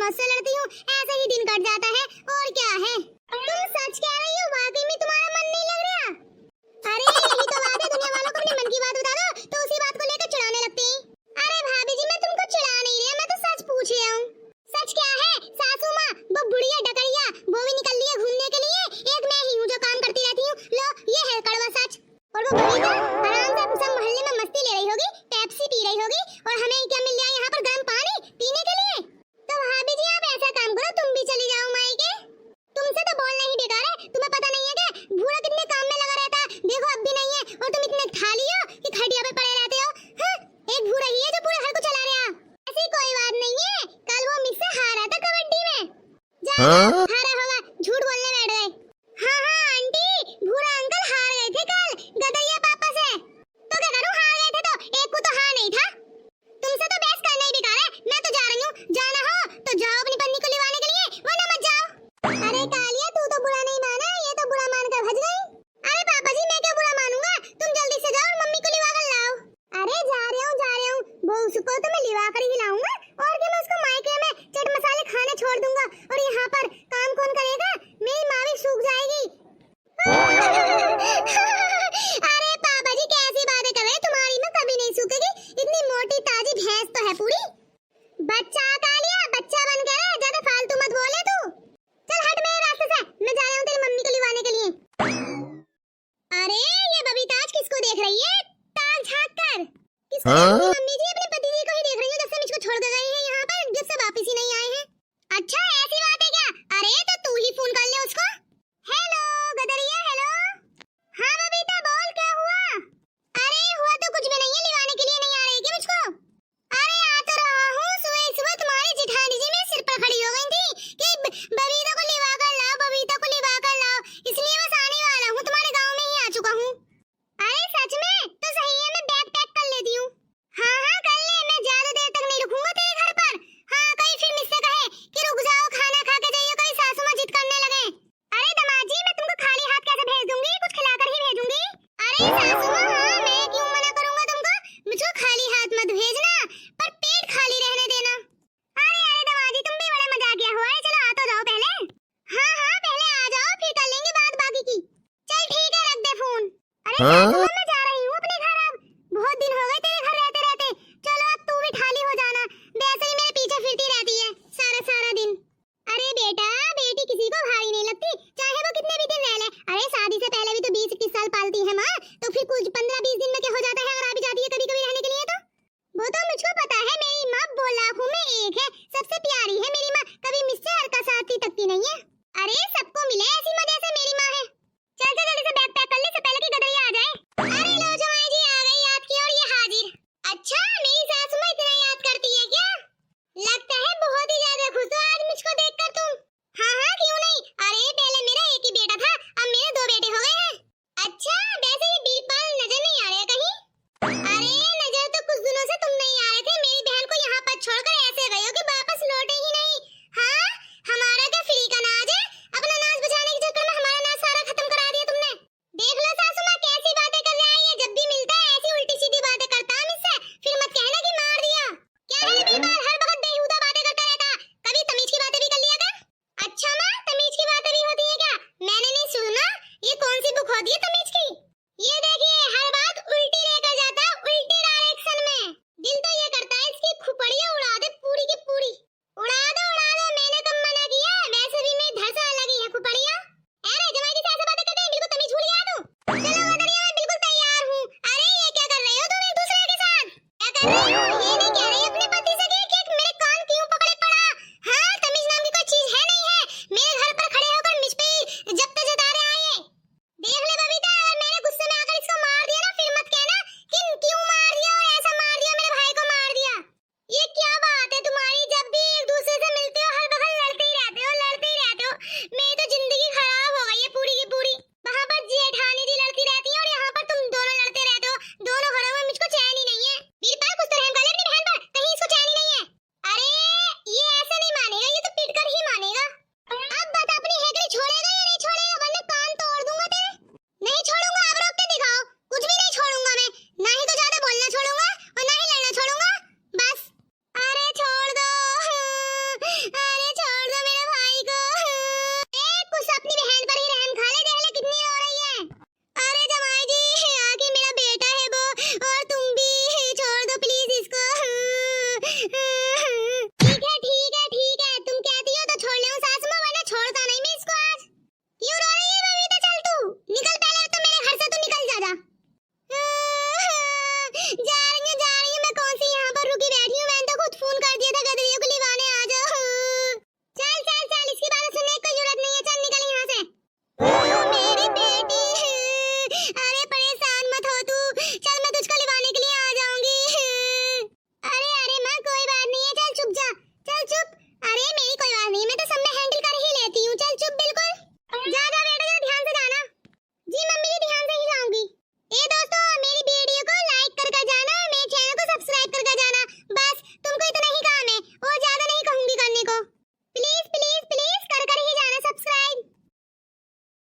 बहुत से लड़ती हूँ, ऐसे ही दिन कट जाता है और क्या है। तुम सच कह रही हो, वाकई में तुम्हारा मन नहीं लग रहा? अरे यही तो बात है, दुनिया वालों को अपने मन की बात बता दो तो उसी बात को लेकर चिढ़ाने लगते हैं। अरे भाभी जी, मैं तुमको चिढ़ा नहीं रही, मैं तो सच पूछ रही हूँ। सच क्या है सासू माँ, वो बुढ़िया डकरिया वो भी निकल रही है घूमने के लिए, एक मैं ही हूँ जो काम करती रहती हूँ। लो ये है कड़वा सच। और वो बुढ़ी तो आराम से सब मोहल्ले में मस्ती ले रही होगी, पेप्सी पी रही होगी, और हमें क्या मिल जाए यहाँ पर गर्म पानी पीने के लिए। तो भाभी जी आप ऐसा काम करो, तुम भी चली जाओ मायके। तुमसे तो बोलना ही बेकार है, तुम्हें पता नहीं है क्या बूढ़ा कितने काम में लगा रहता है। देखो अब भी नहीं है और तुम इतने खाली हो कि खटिया पे पड़े रहते हो। हाँ? एक बूढ़ा ही है जो पूरे घर को चला रहा। ऐसी कोई बात नहीं है, कल वो मुझसे हारा था कबड्डी में। हारा होगा, झूठ बोलने बैठ गए। हाँ हाँ आंटी, बूढ़ा अंकल हार गए थे कल गदरिया पापा से। तो क्या करूं, हार गए थे तो एक को तो हार नहीं था। तुमसे तो बहस करना ही बेकार है, मैं तो जा रही हूँ। जाना हो तो जाओ अपनी पत्नी को लिवाने के लिए, वरना मत जाओ। अरे कालिया, तू तो बुरा नहीं माना, ये तो बुरा मानकर भज गई। अरे पापा जी मैं क्यों बुरा मानूंगा, तुम जल्दी से जाओ और मम्मी को लिवा कर लाओ। अरे जा रही हूँ, वो उसको तो मैं लिवा कर ही लाऊंगा, और क्या मैं उसको मायके में चट मसाले खाने छोड़ दूंगा, और यहाँ पर काम कौन करेगा, मेरी माँ भी सूख जाएगी। अरे पापा जी कैसी बातें कर रहे हैं, तुम्हारी माँ कभी नहीं सूखेगी, इतनी मोटी ताजी भैंस तो है पूरी। बच्चा कालिया, बच्चा बन के रहे, ज्यादा फालतू मत बोले तू। चल हट मेरे रास्ते से, मैं जा रहा हूँ तेरी मम्मी को लिवाने के लिए। अरे ये बबीता आज किसको देख रही है, ताक झांक कर? किसको? मम्मी जी अपने पति जी को ही देख रही हूँ, जब से मुझको छोड़ कर गए हैं यहाँ पर, जब से वापस ही नहीं आए हैं। अच्छा ऐसी बात है क्या? अरे तो तू ही फोन कर ले उसको। हेलो गदरिया, हेलो। हाँ बबीता बोल, क्या हुआ? अरे हुआ तो कुछ भी नहीं है, लिवाने के लिए नहीं आ रही क्या मुझको? अरे आ तो रहा हूँ, सुबह सुबह तुम्हारी जेठानी जी मेरे सिर पर खड़ी हो गई थी कि बबीता को लिवा कर लाओ, बबीता को लिवा कर लाओ, इसलिए बस आने वाला हूँ, तुम्हारे गाँव में ही आ चुका हूँ। अरे सच में? तो सही है, मैं बैग पैक कर लेती हूँ। हाँ हाँ कर ले, मैं ज्यादा देर तक नहीं रुकूंगा तेरे घर पर। हाँ कहीं फिर मुझसे कहे कि रुक जाओ खाना खा के जाइए, कहीं सासू माँ जिद करने लगे। अरे दामाद जी मैं तुमको खाली हाथ कैसे भेज दूंगी, कुछ खिलाकर ही भेजूंगी। अरे सासू माँ हाँ, मैं क्यों मना करूंगा तुमको, मुझको खाली हाथ मत भेजना, पर पेट खाली रहने देना। अरे अरे दामाद जी तुम भी बड़ा मजाकिया हुआ है, चलो आ तो जाओ पहले। हाँ हाँ पहले आ जाओ, फिर कर लेंगे बात बाकी की। चल ठीक है, रख दे फोन। अरे सासू माँ मैं जा रही हूँ अपने घर, अब बहुत दिन हो गए तेरे घर रहते रहते, चलो अब तू भी ठाली हो जाना, वैसे ही मेरे पीछे फिरती रहती है सारा सारा दिन। अरे बेटा बेटी किसी को भारी नहीं लगती, चाहे वो कितने भी दिन रह ले। अरे शादी से पहले भी तो 20-21 साल पालती है माँ, तो फिर कुछ 15-20 दिन में क्या हो जाता है अगर आ भी जाती है कभी कभी रहने के लिए तो। वो तो मुझको पता है, मेरी माँ 2 लाखों में एक है, सबसे प्यारी है मेरी माँ, कभी मुझसे हर का साथी तकती नहीं है। अरे सबको मिले ऐसी माँ जैसे मेरी माँ है। चल चल जल्दी से बैग पैक कर ले, इससे पहले कि गदरिया आ जाए।